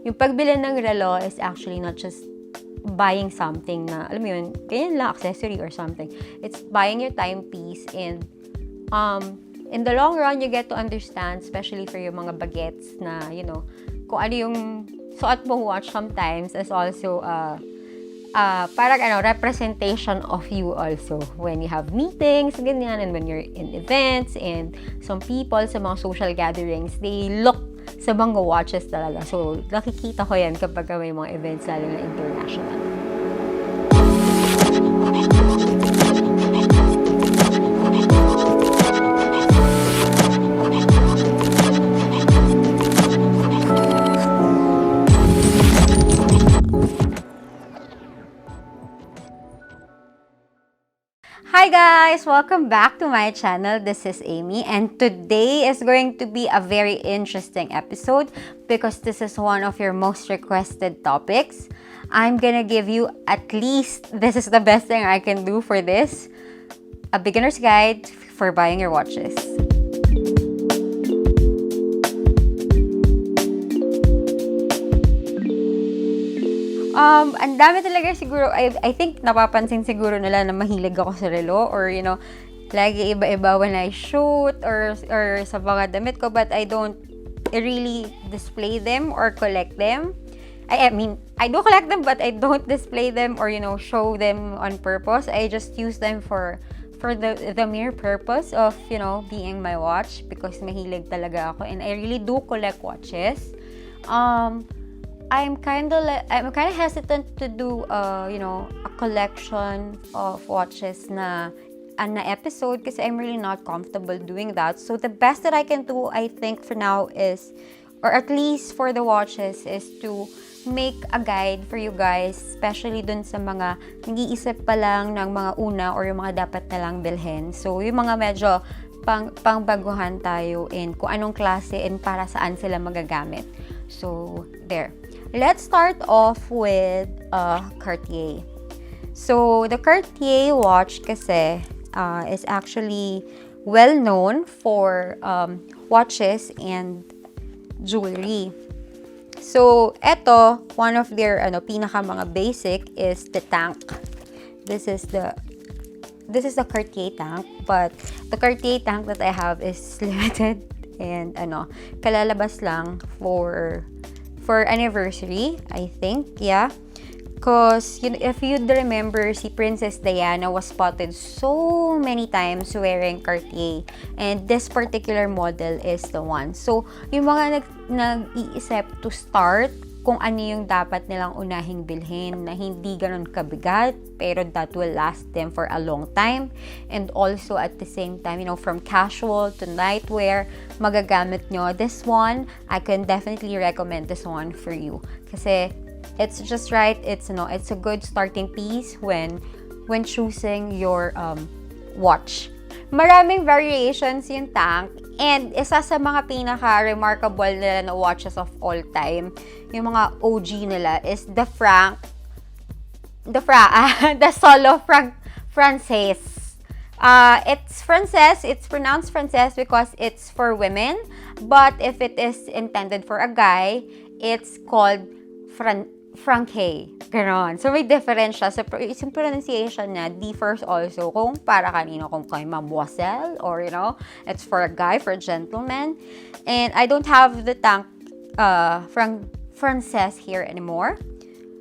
yung pagbili ng relo is actually not just buying something na, alam mo yun, ganyan lang, accessory or something. It's buying your timepiece, and in the long run, you get to understand, especially for yung mga bagets na, you know, kung ano yung suot mong watch sometimes is also parang representation of you also when you have meetings, ganyan, and when you're in events, and some people sa mga social gatherings, they look sa mga watches talaga. So, nakikita ko yan kapag may mga events, lalo na international. Hi guys! Welcome back to my channel. This is Aimee, and today is going to be a very interesting episode because this is one of your most requested topics. I'm gonna give you at least, this is the best thing I can do for this, a beginner's guide for buying your watches. Ang dami talaga siguro, I think napapansin siguro nila na mahilig ako sa relo, or you know, lagi iba-iba when I shoot or sa mga damit ko, but I don't really display them or collect them. I mean, I do collect them, but I don't display them or, you know, show them on purpose. I just use them for the mere purpose of, you know, being my watch, because mahilig talaga ako, and I really do collect watches. I'm kind of hesitant to do you know, a collection of watches na episode, kasi I'm really not comfortable doing that. So the best that I can do, I think for now is, or at least for the watches, is to make a guide for you guys, especially dun sa mga nag-iisip pa lang ng mga una or yung mga dapat na lang bilhin. So yung mga medyo pangbaguhan tayo in kung anong klase and para saan sila magagamit. So there. Let's start off with Cartier. So, the Cartier watch kasi is actually well known for watches and jewelry. So, eto, one of their pinaka mga basic is the tank. This is the Cartier tank, but the Cartier tank that I have is limited, and kalalabas lang for anniversary, I think, yeah. Because, you know, if you'd remember, si Princess Diana was spotted so many times wearing Cartier, and this particular model is the one. So, yung mga nag-iisip to start kung ano yung dapat nilang unahing bilhin na hindi ganun kabigat, pero that will last them for a long time, and also at the same time, you know, from casual to nightwear, magagamit nyo. This one, I can definitely recommend this one for you. Kasi it's just right. It's a good starting piece when choosing your watch. Maraming variations yung tank, and isa sa mga pinaka-remarkable nila na watches of all time, yung mga OG nila, is the Solo Francaise. It's Francaise, it's pronounced Francaise because it's for women, but if it is intended for a guy, it's called Francaise. Ganon. So, may difference siya. So, yung pronunciation niya differs also kung para kanino, kung kay mademoiselle, or, you know, it's for a guy, for a gentleman. And I don't have the tank Francaise here anymore.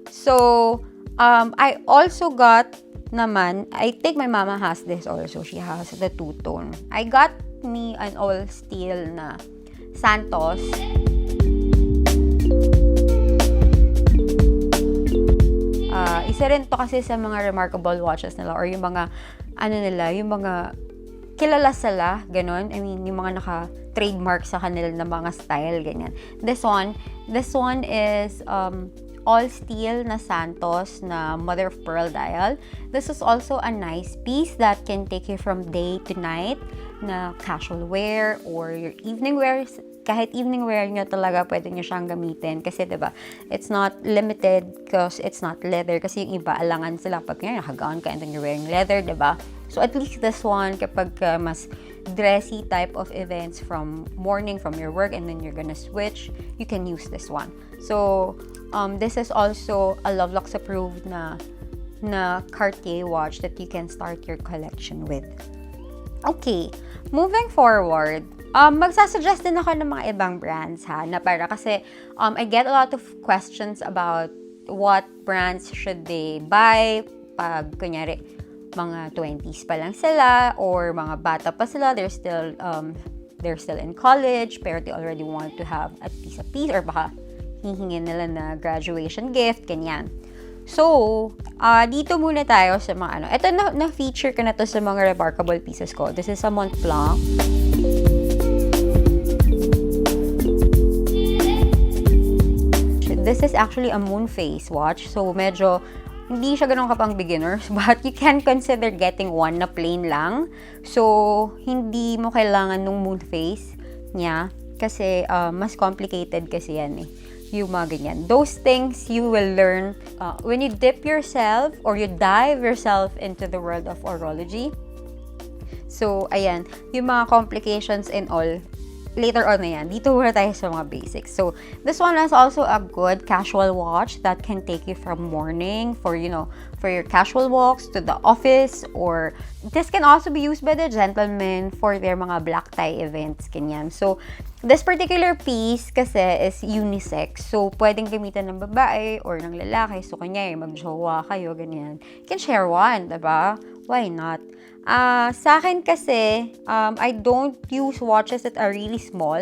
So, I also got naman, I think my mama has this also. She has the two-tone. I got me an all steel na Santos. Isa rin to kasi sa mga remarkable watches nila, or yung mga yung mga kilala sila, ganun. I mean, yung mga naka-trademark sa kanila na mga style, ganyan. This one is all steel na Santos na mother of pearl dial. This is also a nice piece that can take you from day to night na casual wear or your evening wear. Kahit evening wear nyo talaga, pwede nyo siyang gamitin. Kasi, diba, it's not limited because it's not leather. Kasi yung iba, alangan sila pag nakagown ka and then you're wearing leather, diba? So, at least this one, kapag mas dressy type of events from morning, from your work, and then you're gonna switch, you can use this one. So, this is also a Loveluxe approved na Cartier watch that you can start your collection with. Okay, moving forward, magsasuggest din ako ng mga ibang brands ha, na para kasi I get a lot of questions about what brands should they buy pag kunyari mga 20s pa lang sila or mga bata pa sila, they're still in college pero they already want to have at least a piece or baka hihingin nila na graduation gift, ganyan. So, dito muna tayo sa mga ano. Ito na-feature ko na to sa mga remarkable pieces ko. This is a Montblanc. This is actually a moon phase watch. So, medyo hindi siya ganun kapang beginners, but you can consider getting one na plain lang. So, hindi mo kailangan nung moon phase niya kasi mas complicated kasi yan eh. Yung mga ganyan. Those things you will learn when you dip yourself or you dive yourself into the world of horology. So, ayan. Yung mga complications and all, later on na yan. Dito muna tayo sa mga basics. So, this one is also a good casual watch that can take you from morning for, you know, for your casual walks to the office, or this can also be used by the gentlemen for their mga black tie events, ganyan. So, this particular piece kasi is unisex. So, pwedeng gamitan ng babae or ng lalaki. So, kanya mag-jowa kayo, ganyan. You can share one, diba? Why not? Sa akin kasi, I don't use watches that are really small.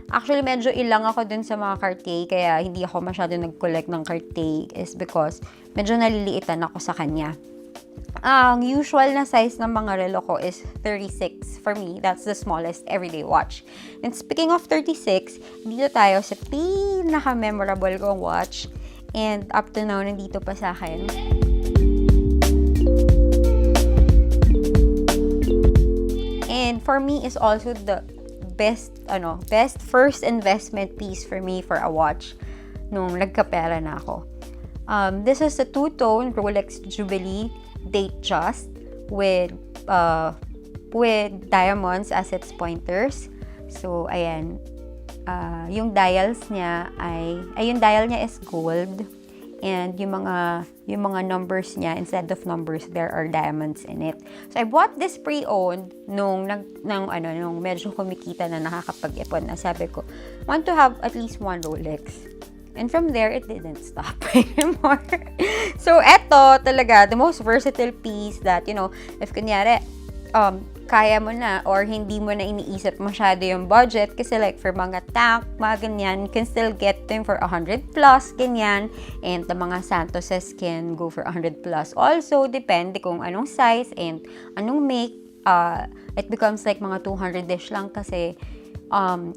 Actually, medyo ilang ako dun sa mga Cartier, kaya hindi ako masyado nag-collect ng Cartier is because medyo naliliitan ako sa kanya. Ang usual na size ng mga relo ko is 36. For me, that's the smallest everyday watch. And speaking of 36, dito tayo sa pinaka-memorable kong watch. And up to now, nandito pa sa akin. And for me, is also the best first investment piece for me for a watch nung nagkapera na ako. This is a two-tone Rolex Jubilee Datejust with diamonds as its pointers. So, ayan. Yung dials niya yung dial niya is gold. And yung mga numbers niya, instead of numbers, there are diamonds in it. So, I bought this pre-owned nung medyo kumikita na nakakapag-ipon na. Sabi ko, want to have at least one Rolex. And from there, it didn't stop anymore. So, eto talaga, the most versatile piece that, you know, if kunyari, kaya mo na or hindi mo na iniisip masyado yung budget kasi like for mga tank, mga ganyan, you can still get them for 100 plus, ganyan. And the mga Santoses can go for 100 plus also, depende kung anong size and anong make. It becomes like mga 200-ish lang kasi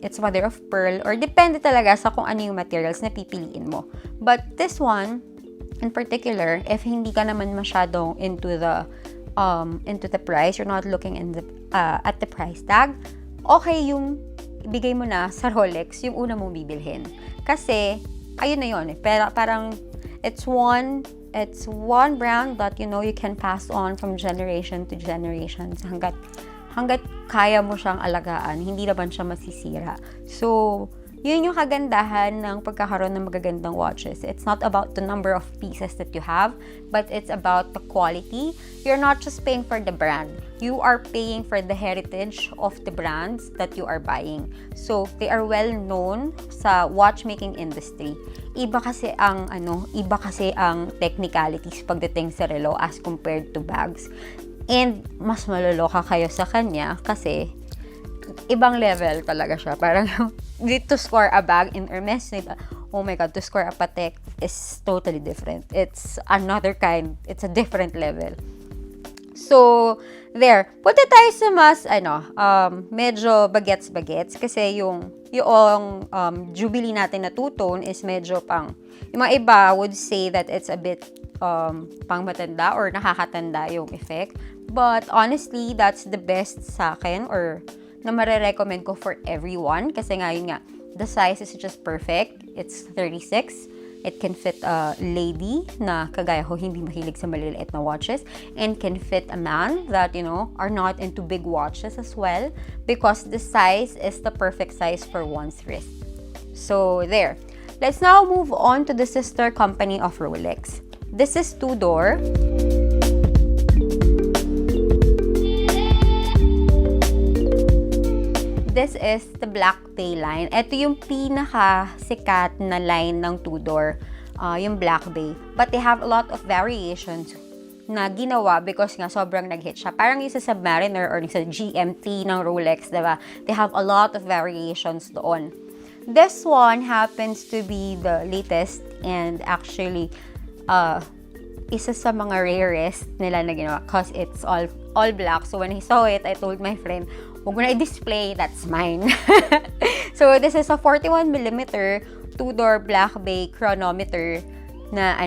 it's mother of pearl or depende talaga sa kung ano yung materials na pipiliin mo. But this one, in particular, if hindi ka naman masyadong into the price, you're not looking at the price tag, okay yung ibigay mo na sa Rolex yung una mong bibilhin. Kasi, ayun na yun eh. Pero parang, it's one brand that, you know, you can pass on from generation to generation hanggat kaya mo siyang alagaan, hindi naman siya masisira. So, yun yung kagandahan ng pagkakaroon ng magagandang watches. It's not about the number of pieces that you have, but it's about the quality. You're not just paying for the brand. You are paying for the heritage of the brands that you are buying. So, they are well known sa watchmaking industry. Iba kasi ang technicalities pagdating sa relo as compared to bags. And mas maloloka kayo sa kanya kasi ibang level talaga siya. Parang to score a bag in Hermes, oh my God, to score a Patek is totally different. It's another kind. It's a different level. So, there. Punta tayo sa mas, medyo bagets-bagets kasi yung Jubilee natin na two-tone is medyo yung mga iba would say that it's a bit pang matanda or nakakatanda yung effect. But honestly, that's the best sa akin or na marirecommend ko for everyone kasi nga yun nga, the size is just perfect. It's 36. It can fit a lady na kagaya ko hindi mahilig sa maliliit na watches, and can fit a man that, you know, are not into big watches as well, because the size is the perfect size for one's wrist. So there. Let's now move on to the sister company of Rolex. This is Tudor. This is the Black Bay line. Ito yung pinaka-sikat na line ng Tudor, yung Black Bay. But they have a lot of variations na ginawa because nga sobrang nag-hit siya. Parang yung sa Submariner or sa GMT ng Rolex, diba? They have a lot of variations doon. This one happens to be the latest and actually isa sa mga rarest nila na ginawa because it's all black. So when I saw it, I told my friend, huwag mo na i-display, that's mine. So this is a 41mm Tudor Black Bay chronometer na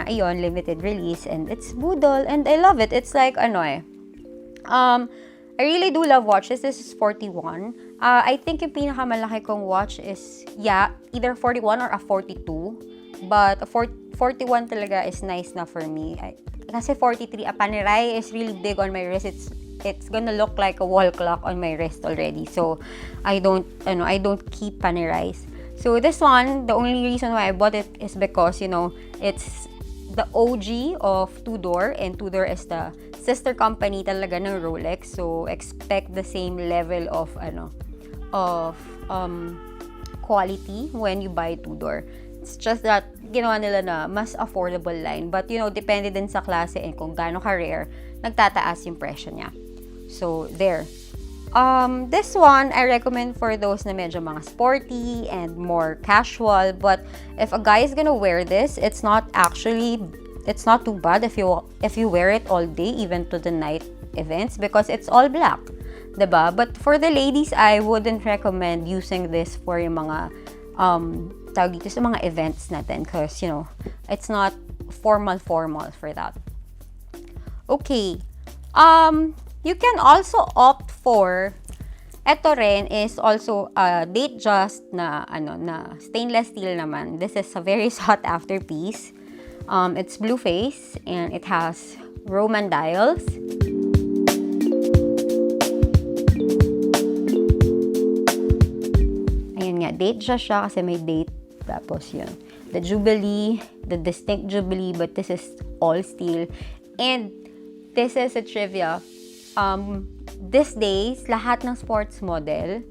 ayun, limited release, and it's boodle and I love it. It's like I really do love watches. This is 41. I think yung pinakamalaki kong watch is either 41 or a 42. But a 41 talaga is nice na for me. Kasi 43, a panerai is really big on my wrist. It's gonna look like a wall clock on my wrist already. So I don't keep panerais. So this one, the only reason why I bought it is because, you know, it's the OG of Tudor, and Tudor is the sister company talaga ng Rolex. So expect the same level of quality when you buy Tudor. It's just that ginawa nila na mas affordable line. But, you know, depende din sa klase and kung gaano ka-rare, nagtataas yung presyo niya. So, there. This one, I recommend for those na medyo mga sporty and more casual. But, if a guy is gonna wear this, it's not too bad if you wear it all day, even to the night events, because it's all black. Diba? But, for the ladies, I wouldn't recommend using this for yung mga tawag dito sa mga events natin because, you know, it's not formal for that. Okay. You can also opt for, eto rin is also date just na stainless steel naman. This is a very sought after piece. It's blue face and it has Roman dials. Ayun nga, date just siya kasi may date. Tapos yun, the Jubilee, the distinct Jubilee, but this is all steel. And this is a trivia. These days, lahat ng sports model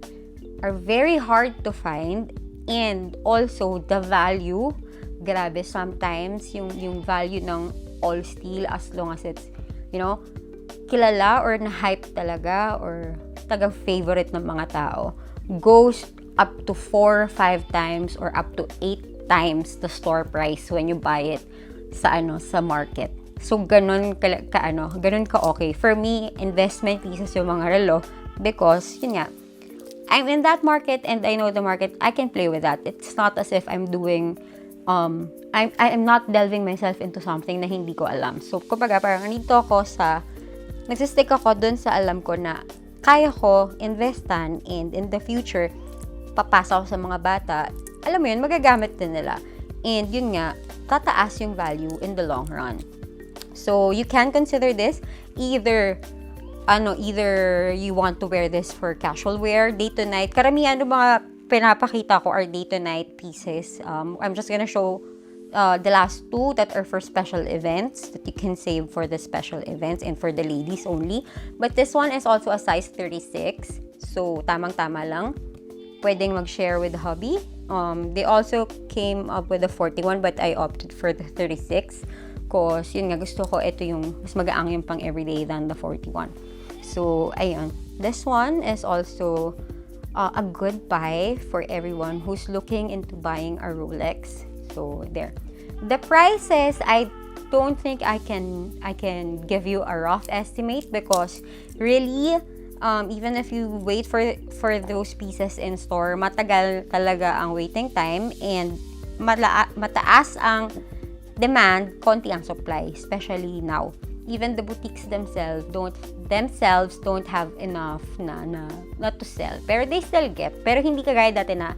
are very hard to find, and also the value, grabe, sometimes yung value ng all steel, as long as it's, you know, kilala or na-hype talaga or tagang favorite ng mga tao, goes up to 4 or 5 times or up to 8 times the store price when you buy it sa market. So ganun ka okay. For me, investment pieces yung mga relo because yun nga, I'm in that market and I know the market. I can play with that. It's not as if I'm doing I'm not delving myself into something na hindi ko alam. So kumbaga parang nagsistick ako dun sa alam ko na kaya ko investan, and in the future papasok sa mga bata, alam mo yun, magagamit din nila. And yun nga, tataas yung value in the long run. So, you can consider this either you want to wear this for casual wear, day to night. Karamihan ng mga pinapakita ko are day to night pieces. I'm just gonna show the last two that are for special events that you can save for the special events and for the ladies only. But this one is also a size 36. So, tamang-tama lang. Pwedeng mag-share with the hubby. They also came up with a 41 but I opted for the 36 because yun nga, gusto ko ito yung mas magaang yung pang everyday than the 41. So, ayun. This one is also a good buy for everyone who's looking into buying a Rolex. So, there. The prices, I don't think I can give you a rough estimate because really, even if you wait for those pieces in store, matagal talaga ang waiting time and mataas ang demand, konti ang supply, especially now. Even the boutiques themselves don't have enough na to sell. Pero they still get. Pero hindi kagaya dati na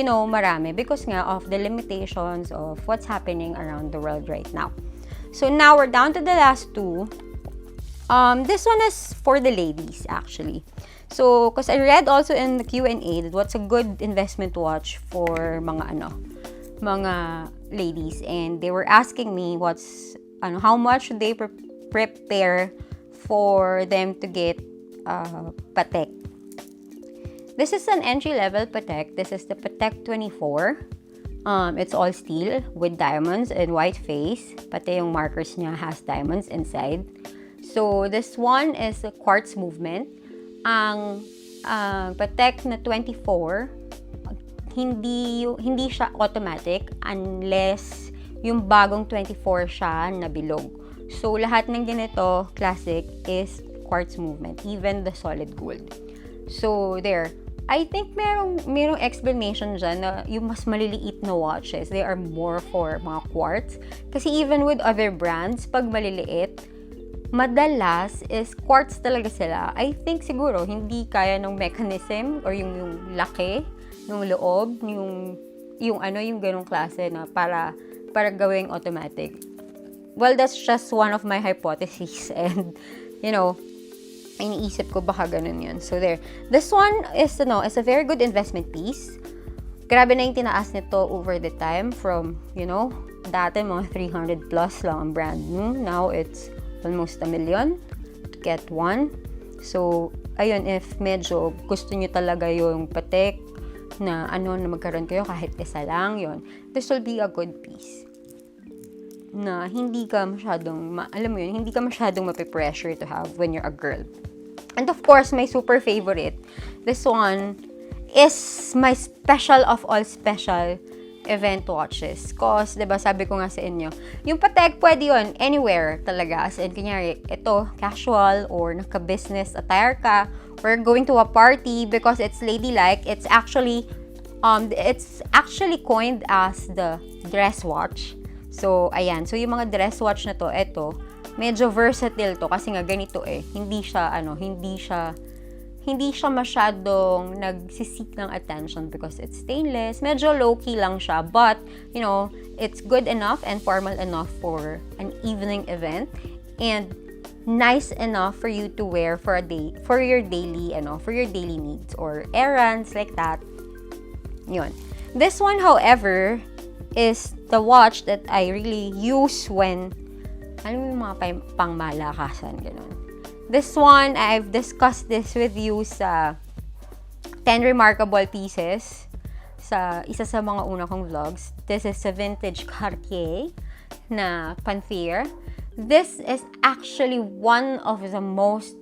marami because nga of the limitations of what's happening around the world right now. So now we're down to the last two. This one is for the ladies actually. So, because I read also in the Q&A that what's a good investment watch for mga ladies, and they were asking me how much should they prepare for them to get Patek. This is an entry-level Patek. This is the Patek 24. It's all steel with diamonds and white face. Pati yung markers niya has diamonds inside. So, this one is a quartz movement. Ang Patek na 24, hindi siya automatic unless yung bagong 24 siya na bilog. So, lahat ng ganito, classic, is quartz movement. Even the solid gold. So, there. I think merong explanation dyan na yung mas maliliit na watches, they are more for mga quartz. Kasi even with other brands, pag maliliit, madalas is quartz talaga sila. I think siguro hindi kaya ng mechanism or yung laki ng loob, yung ganong klase na para gawing automatic. Well, that's just one of my hypotheses and iniisip ko baka ganun yun. So there. This one is a very good investment piece. Grabe na yung tinaas nito over the time from, dati mga 300 plus lang ang brand new. Now it's almost $1 million to get one. So, ayun, if medyo gusto nyo talaga yung Patek na magkaroon kayo kahit isa lang, yun. This will be a good piece. Na hindi ka masyadong, hindi ka masyadong mapipressure to have when you're a girl. And of course, my super favorite, this one is my special of all special event watches. Cause, diba, sabi ko nga sa inyo, yung Patek, pwede yun anywhere talaga. As in, kunyari, ito, casual or naka-business attire ka, or going to a party because it's ladylike. It's actually coined as the dress watch. So, ayan. So, yung mga dress watch na to, ito, medyo versatile to kasi nga ganito hindi siya masyadong nagsisik ng attention because it's stainless. Medyo low-key lang siya, but it's good enough and formal enough for an evening event and nice enough for you to wear for your daily needs or errands like that. Yun. This one, however, is the watch that I really use when yung mga pangmalakasan, gano'n. This one, I've discussed this with you sa 10 Remarkable Pieces sa isa sa mga una kong vlogs. This is a vintage Cartier na Panther. This is actually one of the most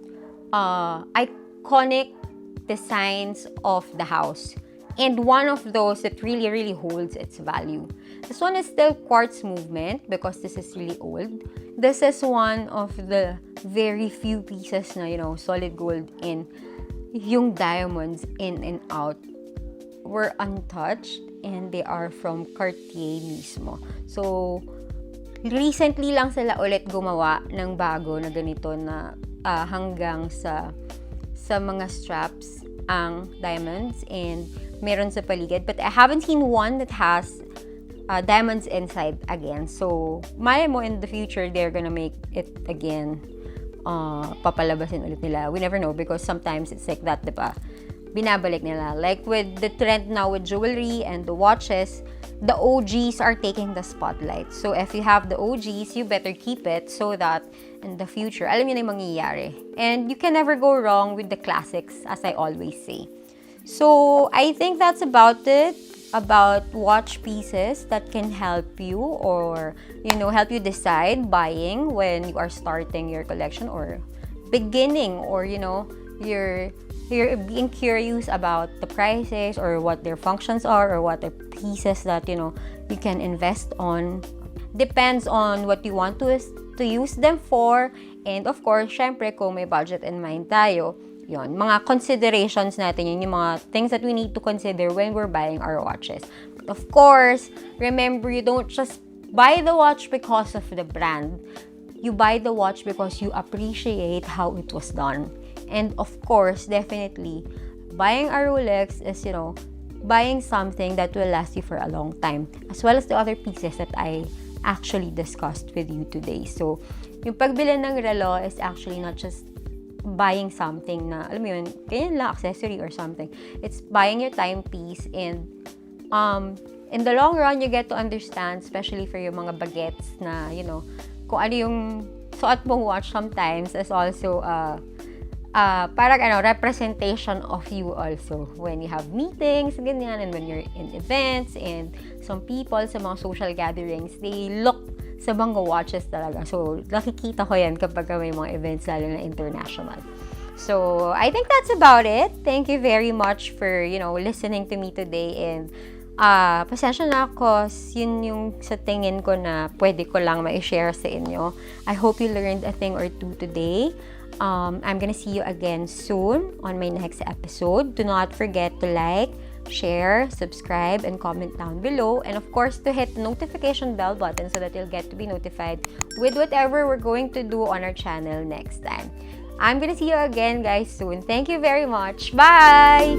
iconic designs of the house. And one of those that really, really holds its value. This one is still quartz movement because this is really old. This is one of the very few pieces na, solid gold and yung diamonds in and out were untouched and they are from Cartier mismo. So, recently lang sila ulit gumawa ng bago na ganito na hanggang sa mga straps ang diamonds and meron sa paligid. But I haven't seen one that has diamonds inside again. So, malay mo in the future, they're gonna make it again. Papalabasin ulit nila. We never know because sometimes it's like that, diba? Binabalik nila. Like with the trend now with jewelry and the watches, the OGs are taking the spotlight. So, if you have the OGs, you better keep it so that in the future, alam niyo na yung mangyayari. And you can never go wrong with the classics, as I always say. So, I think that's about it. About watch pieces that can help you or, help you decide buying when you are starting your collection or beginning or, you're being curious about the prices or what their functions are or what the pieces that, you can invest on. Depends on what you want to use them for. And of course, syempre, kung may budget in mind tayo, yun, mga considerations natin yun, yung mga things that we need to consider when we're buying our watches. But of course, remember, you don't just buy the watch because of the brand. You buy the watch because you appreciate how it was done. And of course, definitely, buying a Rolex is, buying something that will last you for a long time, as well as the other pieces that I actually discussed with you today. So, yung pagbili ng relo is actually not just buying something na, alam mo yun, ganyan lang, accessory or something. It's buying your timepiece, and in the long run, you get to understand, especially for yung mga bagets na, you know, kung ano yung suot mong watch sometimes is also parang representation of you also when you have meetings, ganyan, and when you're in events, and some people sa mga social gatherings, they look sa mga watches talaga. So, nakikita ko yan kapag may mga events, lalo na international. So, I think that's about it. Thank you very much for, listening to me today, and pasensya na ako, yun yung sa tingin ko na pwede ko lang ma-share sa inyo. I hope you learned a thing or two today. I'm gonna see you again soon on my next episode. Do not forget to like, share, subscribe, and comment down below. And of course, to hit the notification bell button so that you'll get to be notified with whatever we're going to do on our channel next time. I'm gonna see you again, guys, soon. Thank you very much. Bye!